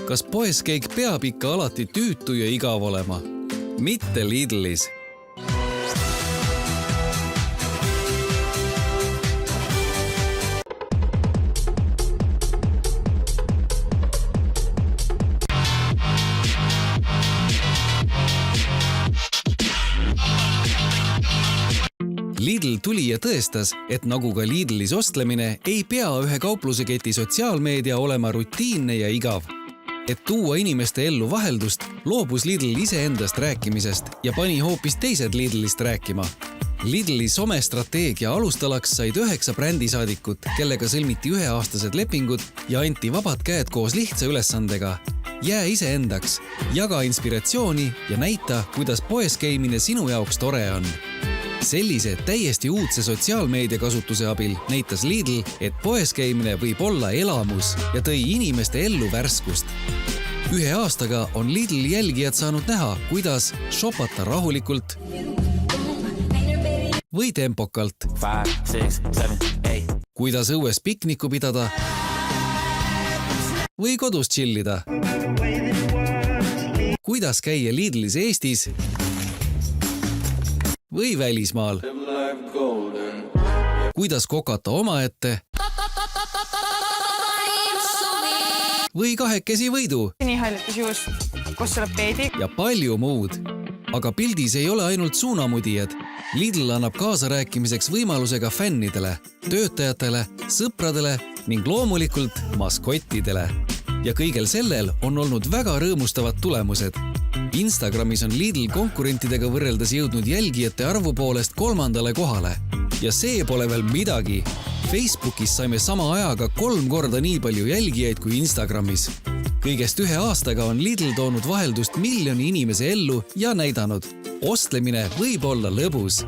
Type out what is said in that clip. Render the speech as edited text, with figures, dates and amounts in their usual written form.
Kas poeskäik peab ikka alati tüütu ja igav olema? Mitte Lidlis. Lidl tuli ja tõestas, et nagu ka Lidlis ostlemine ei pea ühe kaupluseketi sotsiaalmeedia olema rutiinne ja igav. Et tuua inimeste ellu vaheldust, loobus Lidl iseendast rääkimisest ja pani hoopis teised Lidlist rääkima. Lidli somestrateegia alustalaks said 9 brändisaadikut, kellega sõlmiti 1-aastased lepingud ja anti vabad käed koos lihtsa ülesandega. Jää iseendaks, jaga inspiratsiooni ja näita, kuidas poes käimine sinu jaoks tore on. Sellise täiesti uudse sotsiaalmeedia kasutuse abil näitas Lidl, et poes käimine võib olla elamus ja tõi inimeste ellu värskust. 1 aastaga on Lidl jälgijad saanud näha, kuidas shopata rahulikult või tempokalt, 5, 6, 7, 8. Kuidas õues pikniku pidada või kodus chillida, kuidas käia Lidlis Eestis või välismaal, kuidas kokata omaette või kahekesi võidu Sinihallitus juus, kus tuleb peedi. ja palju muud. Aga pildis ei ole ainult suunamudijad. Lidl annab kaasarääkimiseks võimaluse ka fännidele, töötajatele, sõpradele ning loomulikult maskottidele. Ja kõigel sellel on olnud väga rõõmustavad tulemused. Instagramis on Lidl konkurentidega võrreldes jõudnud jälgijate arvu poolest 3. kohale. Ja see pole veel midagi. Facebookis saime sama ajaga 3 korda nii palju jälgijaid kui Instagramis. Kõigest 1 aastaga on Lidl toonud vaheldust miljoni inimese ellu ja näidanud. Ostlemine võib olla lõbus.